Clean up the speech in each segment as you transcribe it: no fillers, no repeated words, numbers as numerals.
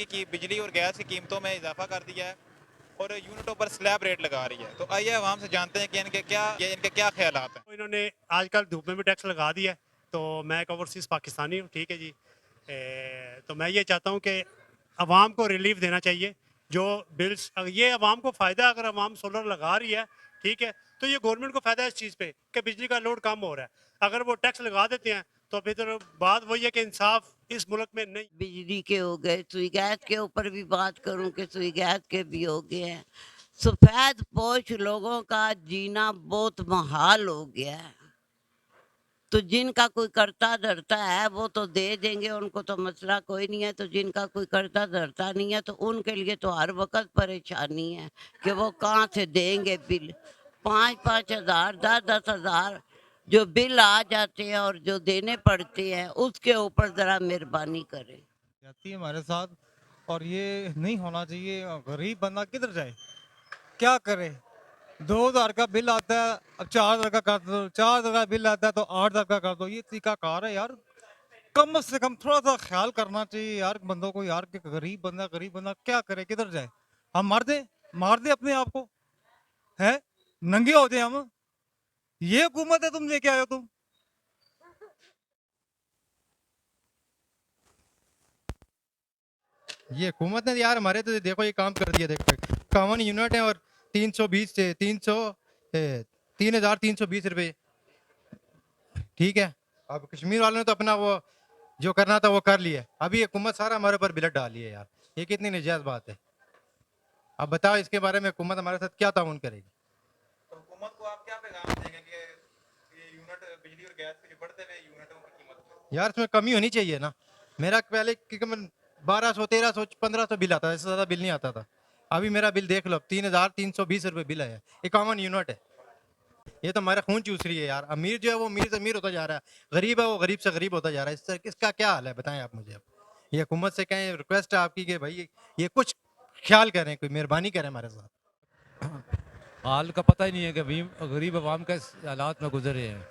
की बिजली और गैस की कीमतों में इजाफा कर दिया है और यूनिटों पर स्लैब रेट लगा रही है। तो आइए आवाम से जानते हैं कि इनके क्या ख्यालात हैं। तो इन्होंने आजकल धूप में भी टैक्स लगा दिया है। तो मैं एक ओवरसीज़ पाकिस्तानी हूँ, ठीक है जी। तो मैं ये चाहता हूँ कि आवाम को रिलीफ देना चाहिए। जो बिल्स ये आवाम को फ़ायदा, अगर आवाम सोलर लगा रही है, ठीक है, तो ये गवर्नमेंट को फ़ायदा है इस चीज़ पे कि बिजली का लोड कम हो रहा है। अगर वो टैक्स लगा देते हैं तो फिर तो बात वही है कि इंसाफ इस मुल्क में नहीं। बिजली के हो गए, सुई गैस के ऊपर भी बात करूं कि सुई गैस के भी हो गए हैं। सफेद पोश लोगों का जीना बहुत मुहाल हो गया है। तो जिनका कोई करता धरता है वो तो दे देंगे, उनको तो मसला कोई नहीं है। तो जिनका कोई करता धरता नहीं है तो उनके लिए तो हर वक्त परेशानी है कि वो कहाँ से देंगे बिल। 5-5 हज़ार, 10-10 हज़ार जो बिल आ जाते हैं और जो देने पड़ते हैं, उसके ऊपर ज़रा मेहरबानी करें। जाती है हमारे साथ। और ये नहीं होना चाहिए। गरीब बंदा किधर जाए, क्या करे। 2,000 का बिल आता है, अब 4,000 का कर दो, 4,000 का बिल आता है तो 8,000 का कर दो। ये तरीका कार है यार। कम से कम थोड़ा सा ख्याल करना चाहिए यार बंदों को यार, कि गरीब बंदा क्या करे, किधर जाए। हम मार दे अपने आप को, है नंगे हो जाए हम। ये हुकूमत है तुम लेके आए हो तुम। ये हुकूमत ने यार हमारे तो देखो ये काम कर दिया। देखो 51 यूनिट है और 320 से 3,320 रुपये, ठीक है। अब कश्मीर वालों ने तो अपना वो जो करना था वो कर लिया। अभी हुकूमत सारा हमारे ऊपर बिलट डाली है यार। ये कितनी नाजायज बात है। अब बताओ इसके बारे में हुकूमत हमारे साथ क्या ताउन करेगी। तो हुकूमत को आप क्या पैगाम देंगे कि ये यूनिट बिजली और गैस के जो बढ़ते हुए यूनिटों की कीमत। यार इसमें कमी होनी चाहिए ना। मेरा पहले 1200, 1300, 1500 बिल आता था, इससे ज्यादा बिल नहीं आता था। अभी मेरा बिल देख लो, 3,320 रुपये बिल है। 51 यूनिट है। ये तो हमारा खून चूस रही है यार। अमीर जो है वो अमीर से अमीर होता जा रहा है, गरीब है वो गरीब से गरीब होता जा रहा है। इससे इसका क्या हाल है बताएं आप मुझे। अब ये हुकूमत से कहें, रिक्वेस्ट है आपकी कि भाई ये कुछ ख्याल करें, कोई मेहरबानी करें हमारे साथ। हाल का पता ही नहीं है कि गरीब आवाम के हालात में गुजरे हैं।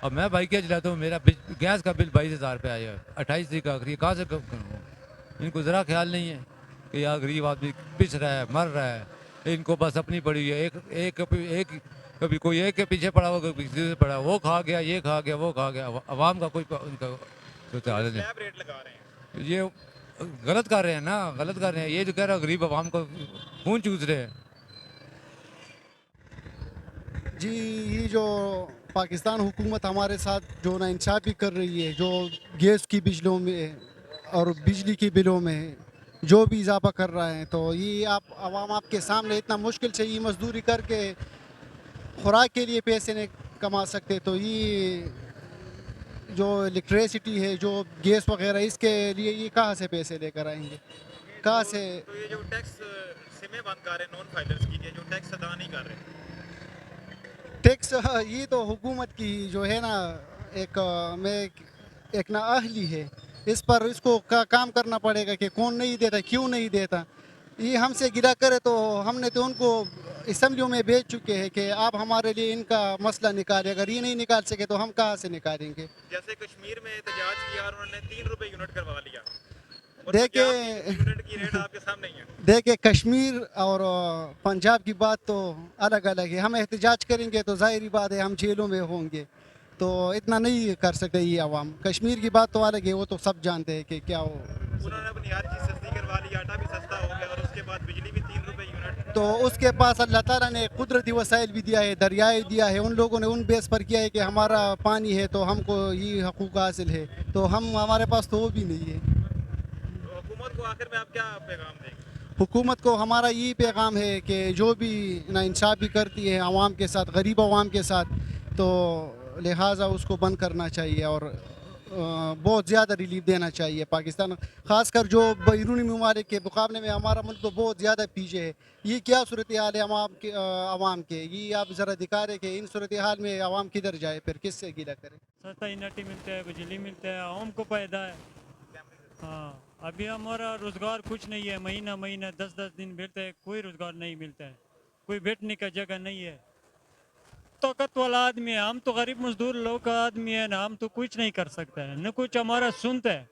अब मैं बाइक चलाता हूँ, मेरा गैस का बिल 22,000 पे आया है 28 तारीख का आखिरी। कहाँ से करूँ? इनको ज़रा ख्याल नहीं है कि यार गरीब आदमी पिस रहा है, मर रहा है। इनको बस अपनी पड़ी है। एक कभी कोई एक के पीछे पड़ा हुआ, कभी किसी से पड़ा, वो खा गया, ये खा गया, वो खा गया। आवाम का कोई उनका सोचा हाल नहीं। स्लैब रेट लगा रहे हैं। ये गलत कर रहे हैं ना, गलत कर रहे हैं। ये जो कह रहा है गरीब आवाम को खून चूस रहे हैं। जी, ये जो पाकिस्तान हुकूमत हमारे साथ जो नाइंसाफ़ी कर रही है, जो गैस की बिजलों में और बिजली की बिलों में जो भी इजाफा कर रहा है, तो ये आप आवाम आपके सामने इतना मुश्किल से ये मजदूरी करके खुराक के लिए पैसे नहीं कमा सकते। तो ये जो इलेक्ट्रिसिटी है, जो गैस वगैरह, इसके लिए ये कहाँ से पैसे लेकर आएंगे, कहाँ से। तो ये जो टैक्स सिमें बंद कर रहे हैं नॉन फाइलर्स की, ये जो टैक्स अदा नहीं कर रहे। टैक्स ये तो हुकूमत की जो है ना, एक एक नाअहली है। इस पर इसको काम करना पड़ेगा कि कौन नहीं देता, क्यों नहीं देता। ये हमसे गिला करे तो हमने तो उनको असम्बलियों में भेज चुके हैं कि आप हमारे लिए इनका मसला निकालें। अगर ये नहीं निकाल सके तो हम कहाँ से निकालेंगे। जैसे कश्मीर में एहतजाज किया और उन्होंने 3 रुपए यूनिट करवा लिया और देखिए पंजाब की यूनिट की रेट आपके सामने ही है। देखिए, कश्मीर और पंजाब की बात तो अलग अलग है। हम एहतजाज करेंगे तो ज़ाहिरी बात है हम जेलों में होंगे। तो इतना नहीं कर सकते ये आवाम। कश्मीर की बात तो अलग है, वो तो सब जानते हैं कि क्या हो। उन्होंने अपनी हर चीज़ सस्ती करवा ली, आटा भी सस्ता हो गया और उसके बाद बिजली भी 3 रुपए यूनिट। तो उसके पास अल्लाह ताला ने कुदरती वसाइल भी दिया है, दरियाए दिया है। उन लोगों ने उन बेस पर किया है कि हमारा पानी है तो हमको ये हकूक़ हासिल है। तो हम हमारे पास तो वो भी नहीं है। तो हुकूमत को आखिर में आप क्या पैगाम देंगे। हुकूमत को हमारा ये पैगाम है कि जो भी नाइंसाफ़ी करती है आवाम के साथ, गरीब आवाम के साथ, तो लिहाजा उसको बंद करना चाहिए और बहुत ज़्यादा रिलीफ देना चाहिए। पाकिस्तान ख़ासकर जो बैरूनी ममालिक के मुकाबले में हमारा मुल्क तो बहुत ज़्यादा पीछे है। ये क्या सूरत हाल है आवाम के, ये आप ज़रा दिखा रहे कि इन सूरत हाल में आवाम किधर जाए, फिर किससे गिला करे। सस्ता इनर्टी मिलता है, बिजली मिलता है, आवाम को फायदा है। हाँ, अभी हमारा रोज़गार कुछ नहीं है। महीना महीना 10-10 दिन मिलता है, कोई रोज़गार नहीं मिलता है, कोई बैठने का जगह नहीं है। ताकत वाला आदमी है, हम तो गरीब मजदूर लोग का आदमी है ना, हम तो कुछ नहीं कर सकते हैं, न कुछ हमारा सुनता है।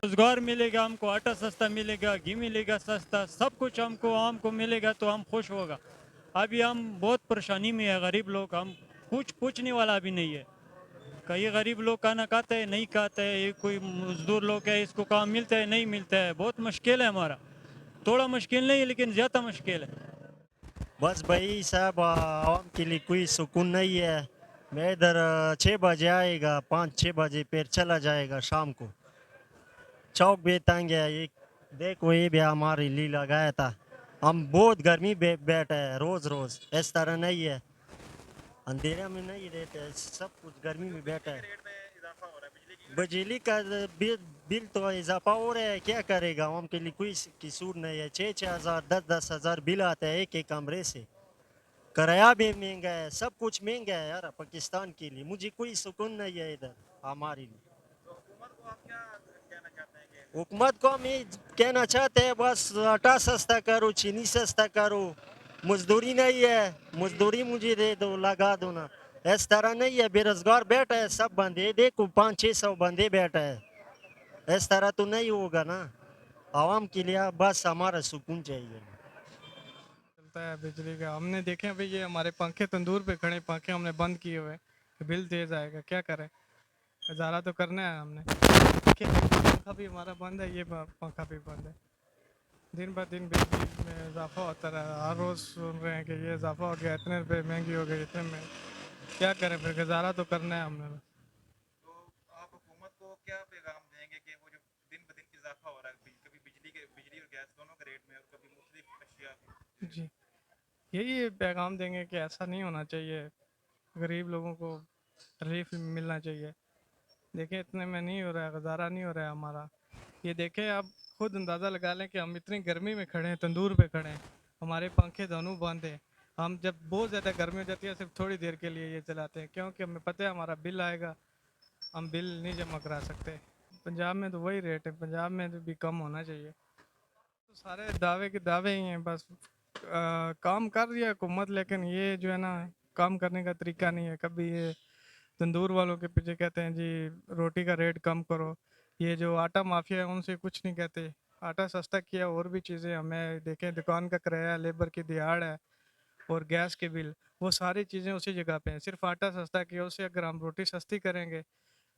रोजगार मिलेगा हमको, आटा सस्ता मिलेगा, घी मिलेगा सस्ता, सब कुछ हमको आम को मिलेगा तो हम खुश होगा। अभी हम बहुत परेशानी में है, गरीब लोग, हम कुछ पूछने वाला भी नहीं है। कई गरीब लोग खाना खाते हैं, नहीं खाते हैं, ये कोई मजदूर लोग है, इसको काम मिलता है, नहीं मिलता है, बहुत मुश्किल है हमारा। थोड़ा मुश्किल नहीं है लेकिन ज़्यादा मुश्किल है। बस भाई साहब, आवाम के लिए कोई सुकून नहीं है। मैं इधर 6 बजे आएगा, 5-6 बजे फिर चला जाएगा शाम को। चौक भी तंग है, ये देखो ये भी हमारे लिए लगाया था। हम बहुत गर्मी बैठे हैं, रोज रोज इस तरह नहीं है, अंधेरे में नहीं रहते, सब कुछ गर्मी में बैठा है। रेट में इजाफा हो रहा है बिजली की। बिजली का बिल तो इजाफा हो रहा है, क्या करेगा, हम के लिए कोई कसूर नहीं है। 6-6 हज़ार 10-10 हज़ार बिल आता है एक एक कमरे से। किराया भी महंगा है, सब कुछ महंगा है यार पाकिस्तान के लिए। मुझे कोई सुकून नहीं है इधर हमारे लिए। तो हुकूमत को आप क्या कहना चाहते हैं कि हुकूमत को हम ये कहना चाहते हैं, बस आटा सस्ता करो, चीनी सस्ता करो। मजदूरी नहीं है, मजदूरी मुझे दे दो, लगा दो ना। इस तरह नहीं है, बेरोजगार बैठा है, सब बंदे देखो 500-600 बंदे बैठा है। इस तरह तो नहीं होगा ना। आवाम के लिए बस हमारा सुकून चाहिए। चलता है बिजली का। हमने देखे अभी ये हमारे पंखे तंदूर पे खड़े, पंखे हमने बंद किए हुए हैं कि बिल तेज आएगा, क्या करें, गुजारा तो करना है हमने। देखिए पंखा भी हमारा बंद है, ये पंखा भी बंद है। दिन ब दिन बिजली में इजाफा होता रहा, हर रोज़ सुन रहे हैं कि ये इजाफा हो गया, इतने रुपये महंगी हो गई, इतने में क्या करें, फिर गुजारा तो करना है हमने। तो आप हुकूमत को क्या पैगाम देंगे कि वो जो दिन ब दिन इजाफा हो रहा है, कभी बिजली और गैस दोनों के रेट में और कभी मुख्तलिफ अशिया के। जी, यही पैगाम देंगे कि ऐसा नहीं होना चाहिए, गरीब लोगों को रिलीफ मिलना चाहिए। देखें इतने में नहीं हो रहा है, गुजारा नहीं हो रहा है हमारा। ये देखें आप खुद अंदाज़ा लगा लें कि हम इतनी गर्मी में खड़े हैं, तंदूर पे खड़े हैं, हमारे पंखे दोनों बंद हैं। हम जब बहुत ज़्यादा गर्मी हो जाती है सिर्फ थोड़ी देर के लिए ये चलाते हैं, क्योंकि हमें पता है हमारा बिल आएगा, हम बिल नहीं जमा करा सकते। पंजाब में तो वही रेट है, पंजाब में तो भी कम होना चाहिए। तो सारे दावे के दावे ही हैं, बस काम कर रही है हुकूमत, लेकिन ये जो है ना, काम करने का तरीका नहीं है। कभी ये तंदूर वालों के पीछे कहते हैं जी रोटी का रेट कम करो, ये जो आटा माफिया है उनसे कुछ नहीं कहते, आटा सस्ता किया, और भी चीज़ें हमें देखें, दुकान का किराया, लेबर की दिहाड़ है और गैस के बिल, वो सारी चीज़ें उसी जगह पे हैं। सिर्फ आटा सस्ता किया, उससे अगर हम रोटी सस्ती करेंगे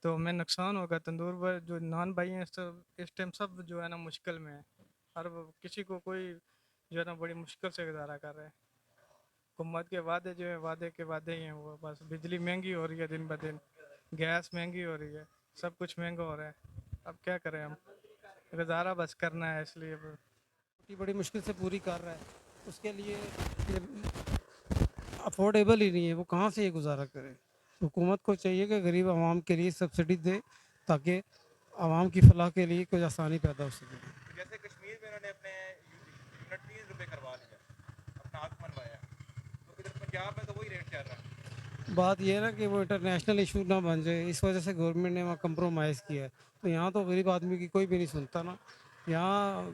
तो हमें नुकसान होगा। तंदूर पर जो नान भाई हैं इस टाइम सब जो है ना मुश्किल में है, हर किसी को कोई जो है ना बड़ी मुश्किल से गुजारा कर रहे हैं। हुकूमत के वादे जो है वादे के वादे ही हैं, वो बस बिजली महंगी हो रही है दिन ब दिन, गैस महंगी हो रही है, सब कुछ महंगा हो रहा है। अब क्या करें हम, गुजारा बस करना है, इसलिए रोटी बड़ी मुश्किल से पूरी कर रहा है, उसके लिए अफोर्डेबल ही नहीं है, वो कहाँ से ये गुजारा करे। हुकूमत को चाहिए कि गरीब आवाम के लिए सब्सिडी दे, ताकि आवाम की फलाह के लिए कुछ आसानी पैदा हो सके। तो जैसे कश्मीर में उन्होंने अपने यूनिट 30 रुपये करवा लिया, अपना हक मनवाया, तो इधर पंजाब में तो वही रेट चल रहा है। बात यह है ना कि वो इंटरनेशनल इशू ना बन जाए, इस वजह से गवर्नमेंट ने वहाँ कंप्रोमाइज़ किया है। तो यहाँ तो गरीब आदमी की कोई भी नहीं सुनता ना, यहाँ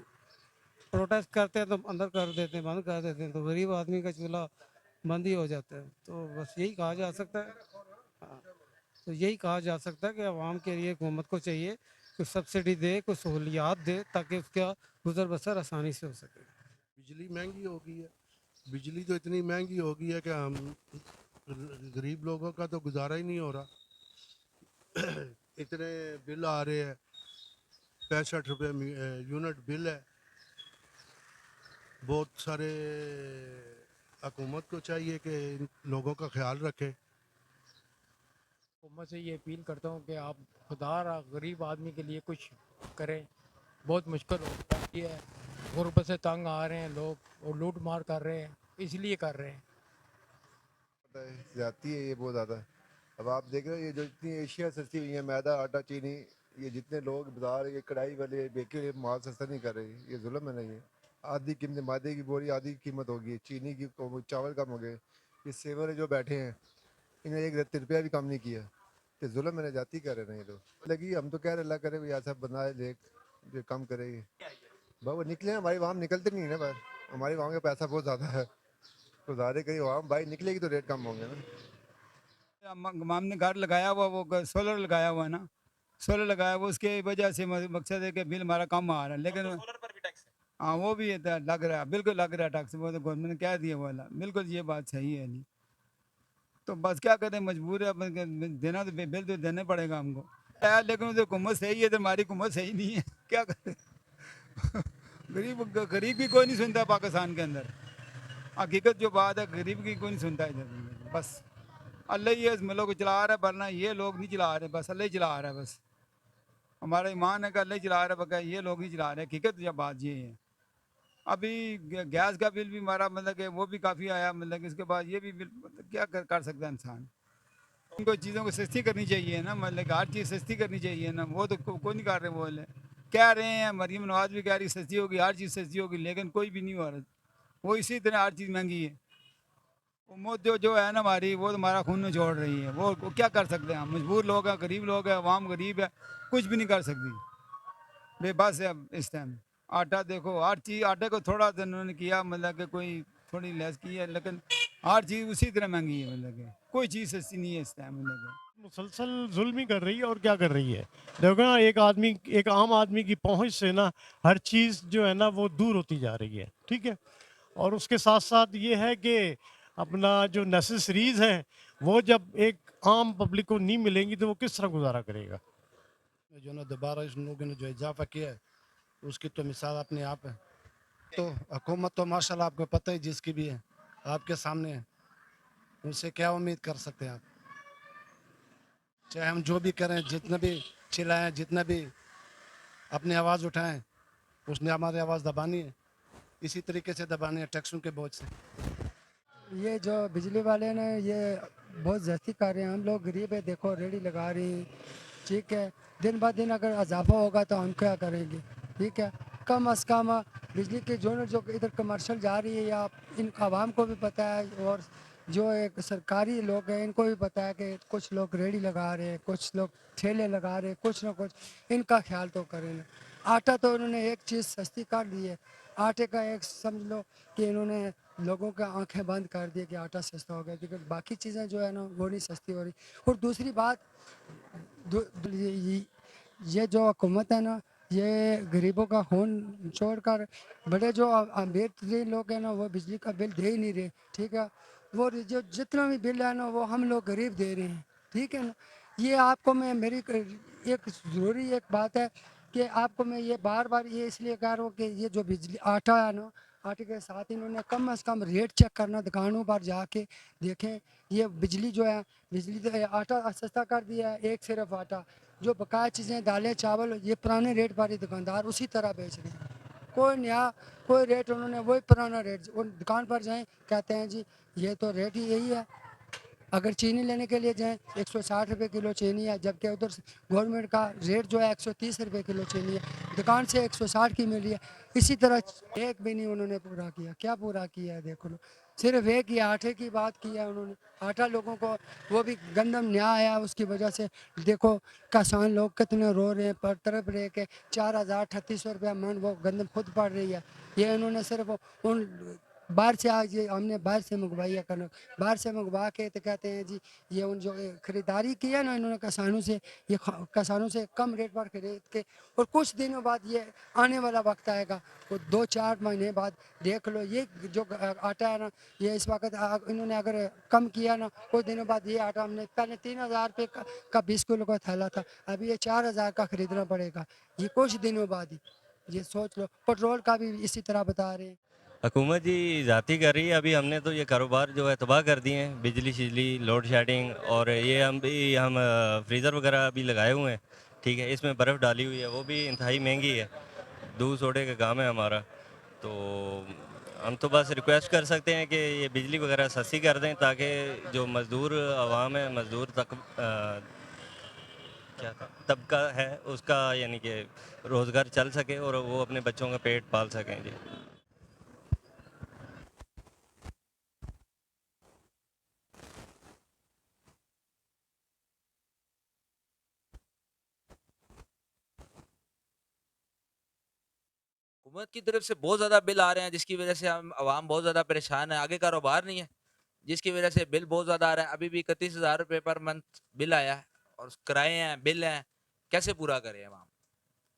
प्रोटेस्ट करते हैं तो अंदर कर देते हैं, बंद कर देते हैं, तो गरीब आदमी का चूल्हा बंद ही हो जाता है। तो बस यही कहा जा सकता है, हाँ, तो यही कहा जा सकता है कि आवाम के लिए हुकूमत को चाहिए कुछ सब्सिडी दे, कुछ सहूलियात दे, ताकि उसका गुजर बसर आसानी से हो सके। बिजली महंगी हो गई है, बिजली तो इतनी महंगी हो गई है कि हम गरीब लोगों का तो गुजारा ही नहीं हो रहा। इतने बिल आ रहे हैं, 65 रुपये यूनिट बिल है। बहुत सारे हुकूमत को चाहिए कि इन लोगों का ख्याल रखे। हुकूमत से ये अपील करता हूँ कि आप खुदा गरीब आदमी के लिए कुछ करें, बहुत मुश्किल हो जाती है, गुर्बत से तंग आ रहे हैं लोग और लूट मार कर रहे हैं, इसलिए कर रहे हैं। जाती है ये बहुत ज़्यादा। अब आप देख रहे हो ये जो इतनी एशिया सस्ती हुई है, मैदा आटा चीनी, ये जितने लोग बाजार ये कढ़ाई वाले बेके माल सस्ता नहीं कर रहे, ये जुल्म है नहीं है। आधी कीमत मैदे की बोरी आधी कीमत होगी, चीनी की चावल कम हो गए, ये सेवर जो बैठे हैं इन्हें 1 रुपया भी कम नहीं किया, तो जुल्म मैंने जाती कर रहे हैं ये लोग। लगी हम तो कह रहे अल्लाह करे ऐसा बनाए देख जो कम करेगी। भाई वो निकले, हमारी वहाँ निकलते नहीं है ना, पर हमारी वहाँ का पैसा बहुत ज़्यादा है, तो ज़्यादा कहीं वहाँ भाई निकलेगी तो रेट कम होंगे ना। हमने घर लगाया हुआ, वो सोलर लगाया हुआ है ना, सोलर लगाया वो उसके वजह से मकसद है कि बिल हमारा कम आ रहा है, लेकिन सोलर पर भी टैक्स है। हाँ वो भी है, लग रहा है, बिल्कुल लग रहा है टैक्स, वो तो गवर्नमेंट ने कह दिया वाला, बिल्कुल ये बात सही है नहीं। तो बस क्या करें, मजबूर है अपन देना, तो बिल तो देना पड़ेगा हमको यार, लेकिन तो हुकूमत सही है तो हमारी हुकूमत सही नहीं है, क्या करें। गरीब की कोई नहीं सुनता पाकिस्तान के अंदर, हकीकत जो बात है, गरीब की कोई नहीं सुनता इधर, बस अल्लाह ही है इस मुल्क को चला रहा है, वरना ये लोग नहीं चला रहे, बस अल्लाह ही चला रहा है, बस हमारा ईमान है कि अल्लाह ही चला रहा है, बगैर ये लोग नहीं चला रहे, हकीकत जब बात ये है। अभी गैस का बिल भी हमारा मतलब कि वो भी काफ़ी आया, मतलब कि इसके बाद ये भी बिल, मतलब क्या कर सकता है इंसान। उनको चीज़ों को सस्ती करनी चाहिए ना, मतलब कि हर चीज़ सस्ती करनी चाहिए ना, वो तो कोई नहीं कर रहे, वो कह रहे हैं, मरीम नवाज भी कह रही सस्ती होगी, हर चीज़ सस्ती होगी, लेकिन कोई भी नहीं हो रहा, वो इसी तरह हर चीज़ महंगी है। उम्मत जो है ना हमारी, वो तो हमारा खून में छोड़ रही है, वो क्या कर सकते हैं हम, मजबूर लोग हैं, गरीब लोग हैं, अवाम गरीब है, कुछ भी नहीं कर सकती, बेबस है अब इस टाइम। आटा देखो, हर चीज़, आटे को थोड़ा सा उन्होंने किया, मतलब कि कोई थोड़ी लेस की है, लेकिन हर चीज़ उसी तरह महंगी है, मतलब कि कोई चीज़ सस्ती नहीं है इस टाइम, मतलब कि मुसलसल जुल्म ही कर रही है और क्या कर रही है। देखो ना, एक आम आदमी की पहुंच से ना हर चीज़ जो है ना वो दूर होती जा रही है, ठीक है। और उसके साथ साथ ये है कि अपना जो नेसेसरीज हैं वो जब एक आम पब्लिक को नहीं मिलेंगी तो वो किस तरह गुजारा करेगा। जो ना दोबारा इस लोगों ने जो इजाफा किया है उसकी तो मिसाल अपने आप है। तो हुकूमत तो माशाल्लाह आपको पता ही जिसकी भी है आपके सामने है, उनसे क्या उम्मीद कर सकते हैं आप। चाहे हम जो भी करें, जितना भी चिल्लाएं, जितना भी अपनी आवाज़ उठाएं, उसने हमारी आवाज़ दबानी है, इसी तरीके से दबानी है टैक्सों के बोझ से। ये जो बिजली वाले ने ये बहुत ज़्यादती कर रहे हैं, हम लोग गरीब है, देखो रेडी लगा रही हैं, ठीक है। दिन ब दिन अगर इजाफा होगा तो हम क्या करेंगे, ठीक है। कम अज़ कम बिजली की जो इधर कमर्शियल जा रही है, या इन आवाम को भी पता है, और जो एक सरकारी लोग हैं इनको भी पता है कि कुछ लोग रेडी लगा रहे हैं, कुछ लोग ठेले लगा रहे हैं, कुछ ना कुछ इनका ख्याल तो करें ना। आटा तो इन्होंने एक चीज़ सस्ती कर दी है, आटे का एक समझ लो कि इन्होंने लोगों का आंखें बंद कर दी कि आटा सस्ता हो गया, क्योंकि बाकी चीज़ें जो है ना वो नहीं सस्ती हो रही। और दूसरी बात, ये जो हुकूमत है ना, ये गरीबों का खून छोड़कर बड़े जो अमीर तरीन लोग हैं ना वो बिजली का बिल दे ही नहीं रहे, ठीक है। वो जो जितना भी बिल है ना वो हम लोग गरीब दे रहे हैं, ठीक है ना। ये आपको मैं मेरी एक ज़रूरी एक बात है कि आपको मैं ये बार बार ये इसलिए कह रहा हूँ कि ये जो बिजली आटा है ना, आटे के साथ इन्होंने कम से कम रेट चेक करना, दुकानों पर जाके देखें। ये बिजली जो है, बिजली तो आटा सस्ता कर दिया है, एक सिर्फ आटा, जो बकाया चीज़ें दालें चावल ये पुराने रेट पर ही दुकानदार उसी तरह बेच रहे हैं। कोई नया कोई रेट, उन्होंने वही पुराना रेट, उन दुकान पर जाएं कहते हैं जी ये तो रेट ही यही है। अगर चीनी लेने के लिए जाएँ 160 रुपये किलो चीनी है, जबकि उधर गवर्नमेंट का रेट जो है 130 रुपये किलो चीनी है, दुकान से 160 की मिली है। इसी तरह एक भी नहीं उन्होंने पूरा किया, क्या पूरा किया है देखो लो। सिर्फ एक ही आटे की बात की है उन्होंने, आटा लोगों को वो भी गंदम नया आया, उसकी वजह से देखो किसान लोग कितने रो रहे हैं, पर तरफ रहे के 4,000-3,800 रुपया मन वो गंदम खुद पड़ रही है। ये उन्होंने सिर्फ उन बाहर से आज ये हमने बाहर से मंगवाई है कनक, बाहर से मंगवा के तो कहते हैं जी ये उन जो ख़रीदारी की है ना इन्होंने किसानों से, ये किसानों से कम रेट पर खरीद के, और कुछ दिनों बाद ये आने वाला वक्त आएगा, वो 2-4 महीने बाद देख लो, ये जो आटा है ना ये इस वक्त इन्होंने अगर कम किया ना, कुछ दिनों बाद ये आटा हमने पहले 3,000 रुपये का 20 किलो का थैला था, अभी ये 4,000 का ख़रीदना पड़ेगा, ये कुछ दिनों बाद ही। ये सोच लो, पेट्रोल का भी इसी तरह बता रहे हैं। हुकूमत जी ज़्यादती कर रही है। अभी हमने तो ये कारोबार जो है तबाह कर दिए हैं, बिजली शिजली लोड शेडिंग, और ये हम फ्रीज़र वगैरह भी लगाए हुए हैं, ठीक है। इसमें बर्फ़ डाली हुई है, वो भी इंतहाई महंगी है, दूध सोडे का काम है हमारा। तो हम तो बस रिक्वेस्ट कर सकते हैं कि ये बिजली वगैरह सस्ती कर दें, ताकि जो मज़दूर आवाम है, मज़दूर तक क्या तबका है उसका यानी कि रोज़गार चल सके और वो अपने बच्चों का पेट पाल सकें जी। हुकूमत की तरफ से बहुत ज़्यादा बिल आ रहे हैं, जिसकी वजह से हम आवाम बहुत ज़्यादा परेशान है, आगे कारोबार नहीं है, जिसकी वजह से बिल बहुत ज़्यादा आ रहा है। अभी भी 31,000 रुपये पर मंथ बिल आया है, और किराए हैं, बिल हैं, कैसे पूरा करें अवाम?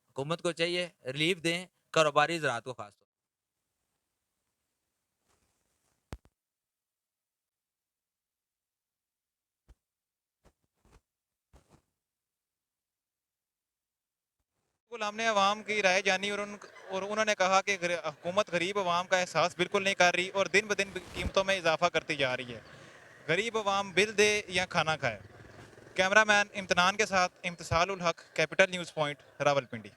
हुकूमत को चाहिए रिलीफ दें कारोबारी ज़राअत को खास तौर बिल्कुल हमने अवाम की राय जानी और उन्होंने कहा कि हुकूमत गरीब अवाम का एहसास बिल्कुल नहीं कर रही और दिन ब दिन कीमतों में इजाफा करती जा रही है। गरीब अवाम बिल दे या खाना खाए। कैमरामैन इम्तिनान के साथ इम्तिसाल ul Haq, capital news point, Rawalpindi.